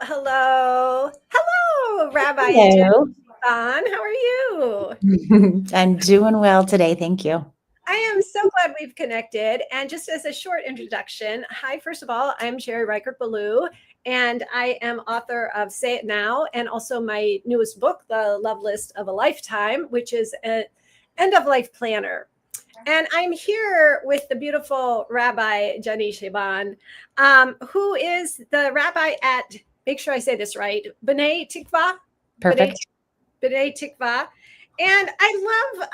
Hello, Rabbi Jennie Hello. Chabon. How are you? I'm doing well today. Thank you. I am so glad we've connected. And just as a short introduction, hi, first of all, I'm Sherry Reichert-Ballou, and I am author of Say It Now and also my newest book, The Love List of a Lifetime, which is an end of life planner. And I'm here with the beautiful Rabbi Jennie Chabon, who is the rabbi at, make sure I say this right, B'nai Tikva. B'nai, Perfect. B'nai Tikva. And I love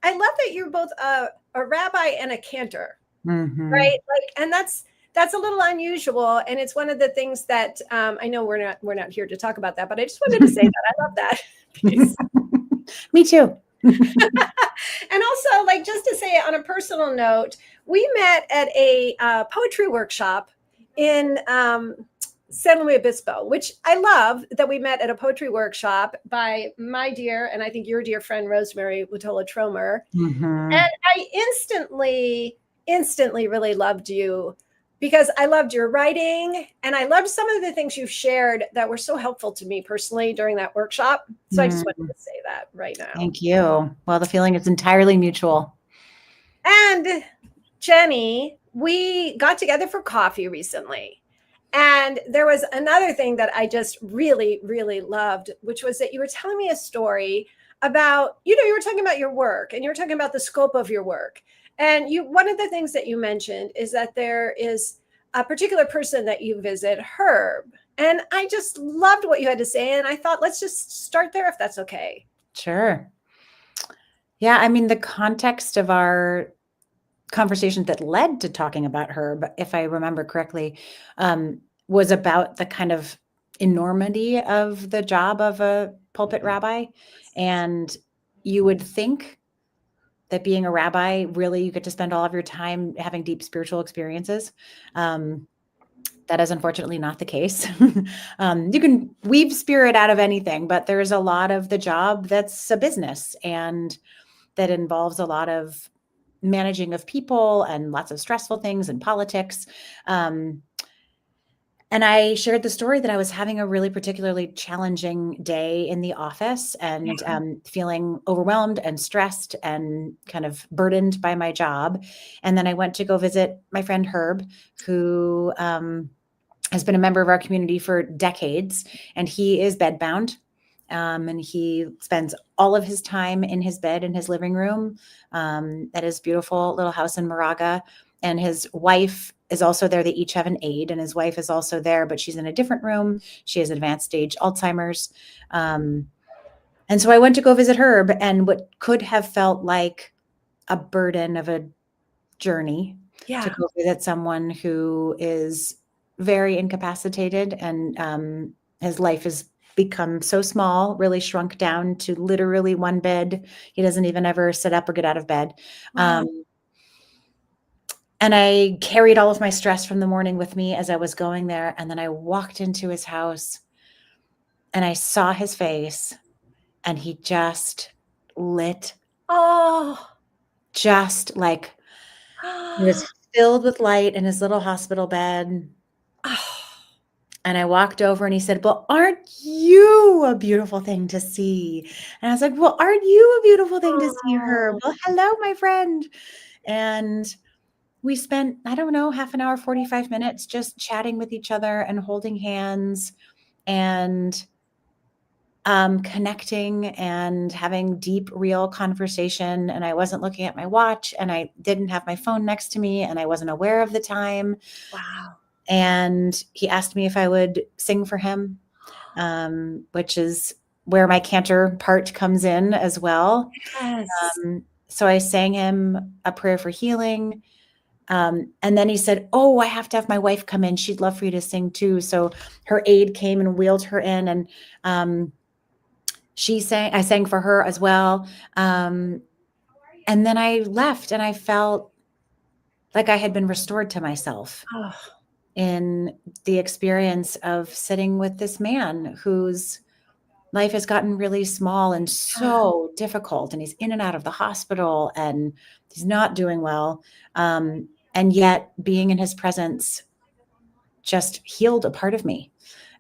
that you're both a rabbi and a cantor, Hmm. right? Like, and that's a little unusual, and it's one of the things that I know we're not here to talk about that, but I just wanted to say that I love that piece. Me too. And also, like, just to say on a personal note, we met at a poetry workshop in San Luis Obispo, which I love that we met at a poetry workshop by my dear, and I think your dear friend, Rosemary Watola Tromer. Hmm. And I instantly really loved you because I loved your writing and I loved some of the things you shared that were so helpful to me personally during that workshop. So I just wanted to say that right now. Thank you. Well, the feeling is entirely mutual. And Jennie, we got together for coffee recently. And there was another thing that I just really, really loved, which was that you were telling me a story about, you were talking about your work and you were talking about the scope of your work. And one of the things that you mentioned is that there is a particular person that you visit, Herb. And I just loved what you had to say. And I thought, let's just start there if that's okay. Sure. Yeah. I mean, the context of our conversation that led to talking about her, but if I remember correctly, was about the kind of enormity of the job of a pulpit rabbi. And you would think that being a rabbi, really, you get to spend all of your time having deep spiritual experiences. Um, that is unfortunately not the case. You can weave spirit out of anything, but there's a lot of the job that's a business and that involves a lot of managing of people and lots of stressful things and politics. Um, and I shared the story that I was having a really particularly challenging day in the office and feeling overwhelmed and stressed and kind of burdened by my job. And then I went to go visit my friend Herb, who has been a member of our community for decades, and he is bedbound. And he spends all of his time in his bed in his living room at his beautiful little house in Moraga. And his wife is also there. They each have an aide, and his wife is also there, but she's in a different room. She has advanced stage Alzheimer's. And so I went to go visit Herb, and what could have felt like a burden of a journey to Yeah. go visit someone who is very incapacitated and his life has become so small, really shrunk down to literally one bed. He doesn't even ever sit up or get out of bed. Wow. And I carried all of my stress from the morning with me as I was going there. And then I walked into his house and I saw his face and he just lit, Oh. just like he was filled with light in his little hospital bed. And I walked over and he said, "Well, aren't you a beautiful thing to see?" And I was like, "Well, aren't you a beautiful thing to see, Herb? Oh. Well, hello, my friend." And we spent, I don't know, half an hour, 45 minutes just chatting with each other and holding hands and connecting and having deep, real conversation. And I wasn't looking at my watch and I didn't have my phone next to me and I wasn't aware of the time. Wow. And he asked me if I would sing for him, which is where my cantor part comes in as well. Yes. So I sang him a prayer for healing. And then he said, "Oh, I have to have my wife come in. She'd love for you to sing too." So her aide came and wheeled her in, and I sang for her as well. And then I left and I felt like I had been restored to myself Oh, in the experience of sitting with this man whose life has gotten really small and yeah. so difficult. And he's in and out of the hospital and he's not doing well. And yet being in his presence just healed a part of me.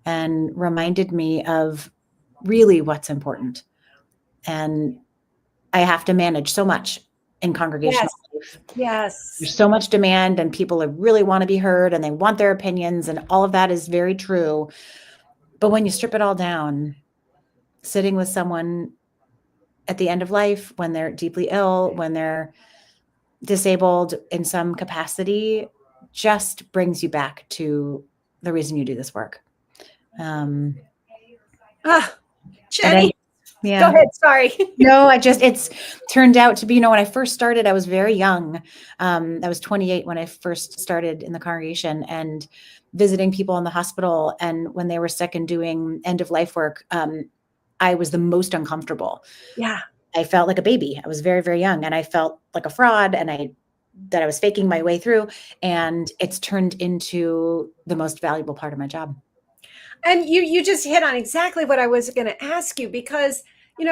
and reminded me of really what's important. And I have to manage so much in congregational Yes. life. Yes. There's so much demand, and people really want to be heard, and they want their opinions, and all of that is very true. But when you strip it all down, sitting with someone at the end of life, when they're deeply ill, when they're disabled in some capacity, just brings you back to the reason you do this work. Jennie, Yeah. go ahead. Sorry. No, it's turned out to be, when I first started, I was very young. I was 28 when I first started in the congregation and visiting people in the hospital. And when they were sick and doing end of life work, I was the most uncomfortable. Yeah. I felt like a baby. I was very, very young, and I felt like a fraud, and that I was faking my way through. And it's turned into the most valuable part of my job. And you just hit on exactly what I was going to ask you, because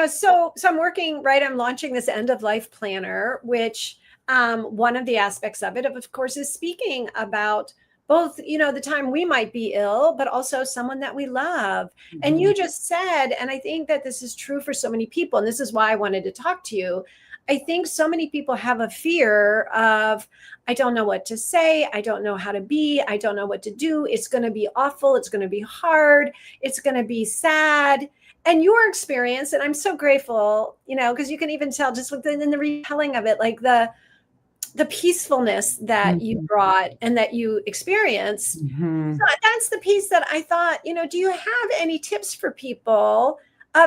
so I'm working, right, I'm launching this end of life planner, which one of the aspects of it, of course, is speaking about both the time we might be ill, but also someone that we love. And you just said, and I think that this is true for so many people, and this is why I wanted to talk to you. I think so many people have a fear of, I don't know what to say. I don't know how to be. I don't know what to do. It's going to be awful. It's going to be hard. It's going to be sad. And your experience, and I'm so grateful, because you can even tell just within the retelling of it, like the peacefulness that you brought and that you experienced. So that's the piece that I thought, do you have any tips for people?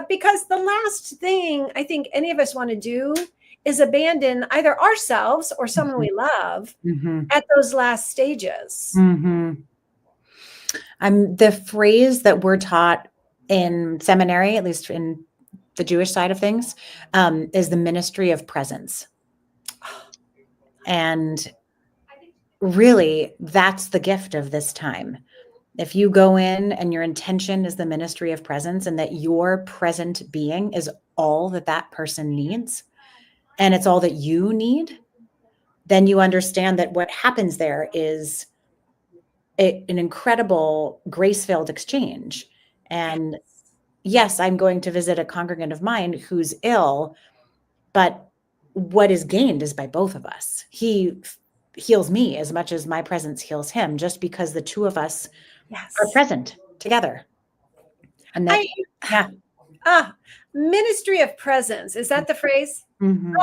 Because the last thing I think any of us want to do is abandon either ourselves or someone we love at those last stages. The phrase that we're taught in seminary, at least in the Jewish side of things, is the ministry of presence. And really, that's the gift of this time. If you go in and your intention is the ministry of presence, and that your present being is all that that person needs, and it's all that you need, then you understand that what happens there is an incredible grace-filled exchange. And yes, I'm going to visit a congregant of mine who's ill, but what is gained is by both of us. He heals me as much as my presence heals him, just because the two of us are present together. And that, ministry of presence. Is that the phrase? And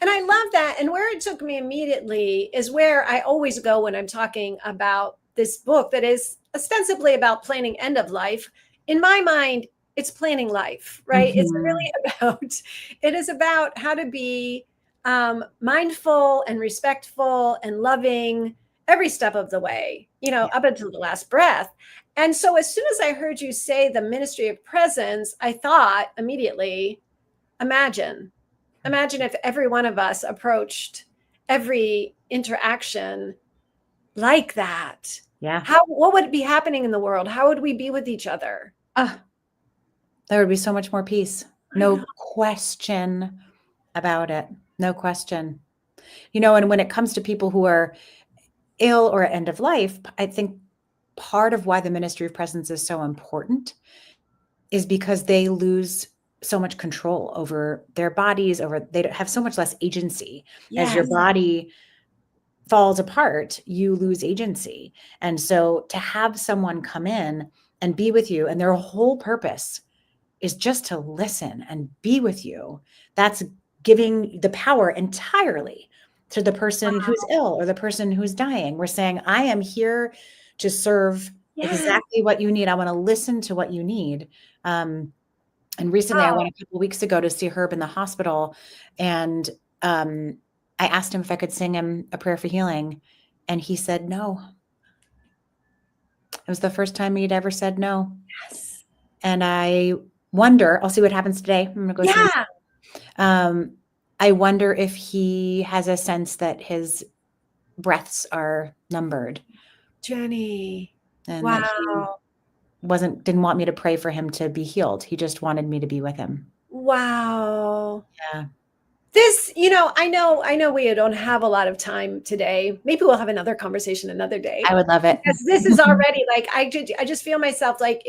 I love that. And where it took me immediately is where I always go when I'm talking about this book that is ostensibly about planning end of life. In my mind, it's planning life, right? It's really it is about how to be mindful and respectful and loving every step of the way, up until the last breath. And so as soon as I heard you say the ministry of presence, I thought immediately, imagine if every one of us approached every interaction like that. Yeah. What would be happening in the world? How would we be with each other? There would be so much more peace. No question about it. No question. And when it comes to people who are ill or at end of life, I think part of why the ministry of presence is so important is because they lose so much control over their bodies, they have so much less agency. As your body falls apart, you lose agency. And so to have someone come in and be with you, and their whole purpose is just to listen and be with you, that's giving the power entirely to the person who's ill or the person who's dying. We're saying, I am here to serve exactly what you need. I want to listen to what you need. And recently I went a couple of weeks ago to see Herb in the hospital, and I asked him if I could sing him a prayer for healing, and he said no. It was the first time he'd ever said no. And I wonder, I'll see what happens today. I'm going to go see. I wonder if he has a sense that his breaths are numbered. Jennie. And that he didn't want me to pray for him to be healed. He just wanted me to be with him. Wow. Yeah. This, I know we don't have a lot of time today. Maybe we'll have another conversation another day. I would love it. Because this is already like, I just feel myself like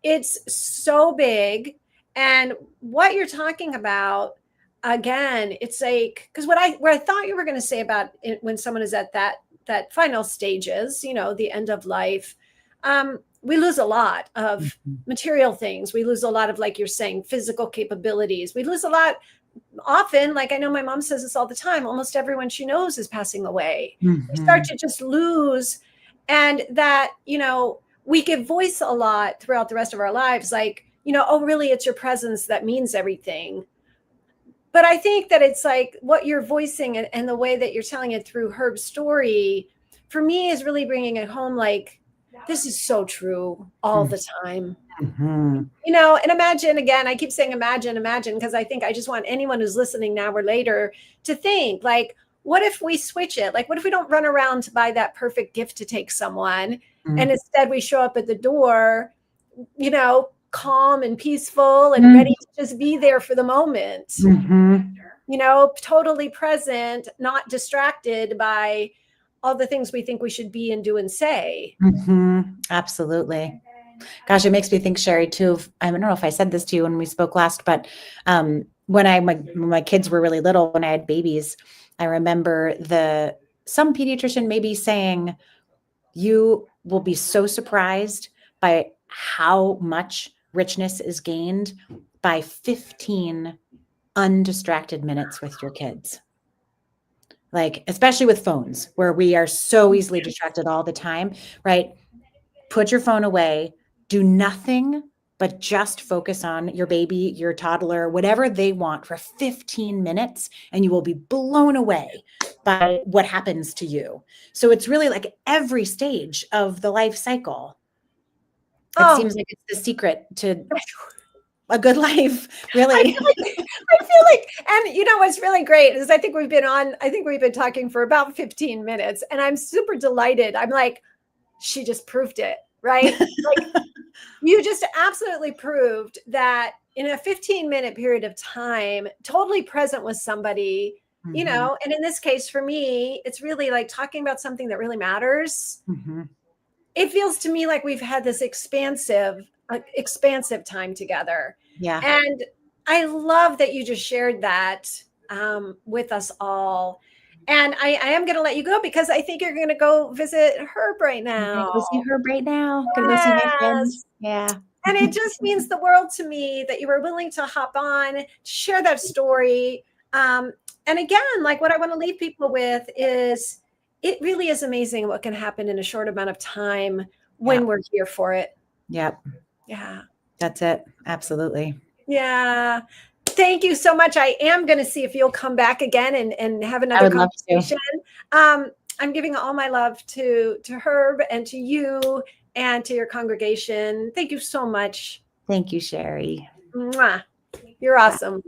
it's so big. And what you're talking about, again, it's like, because what I thought you were going to say about it, when someone is at that final stages, the end of life, we lose a lot of material things. We lose a lot of, like you're saying, physical capabilities. We lose a lot often. Like, I know my mom says this all the time, almost everyone she knows is passing away. We start to just lose, and that, we give voice a lot throughout the rest of our lives. Like, oh, really, it's your presence that means everything. But I think that it's like what you're voicing and the way that you're telling it through Herb's story, for me, is really bringing it home. Like, this is so true all the time. And imagine, again, I keep saying imagine, because I think I just want anyone who's listening now or later to think, like, what if we switch it? Like, what if we don't run around to buy that perfect gift to take someone, and instead we show up at the door, calm and peaceful and ready to just be there for the moment, totally present, not distracted by all the things we think we should be and do and say. Absolutely. Gosh, it makes me think, Sherry, too. I don't know if I said this to you when we spoke last, but when my kids were really little, when I had babies, I remember some pediatrician maybe saying, you will be so surprised by how much richness is gained by 15 undistracted minutes with your kids. Like, especially with phones, where we are so easily distracted all the time, right? Put your phone away, do nothing but just focus on your baby, your toddler, whatever they want for 15 minutes, and you will be blown away by what happens to you. So it's really like every stage of the life cycle. It seems like it's the secret to a good life, really. I feel like, and what's really great is I think we've been talking for about 15 minutes, and I'm super delighted. I'm like, she just proved it, right? Like, you just absolutely proved that in a 15-minute period of time, totally present with somebody, and in this case, for me, it's really like talking about something that really matters. It feels to me like we've had this expansive time together. Yeah. And I love that you just shared that with us all. And I am going to let you go because I think you're going to go visit Herb right now. Go see Herb right now. Gonna go see my friends. Yeah. And it just means the world to me that you were willing to hop on, to share that story. And again, like, what I want to leave people with is, it really is amazing what can happen in a short amount of time when we're here for it. Yep. Yeah. That's it. Absolutely. Yeah. Thank you so much. I am going to see if you'll come back again and have another conversation. I'm giving all my love to Herb and to you and to your congregation. Thank you so much. Thank you, Sherry. Mwah. You're awesome.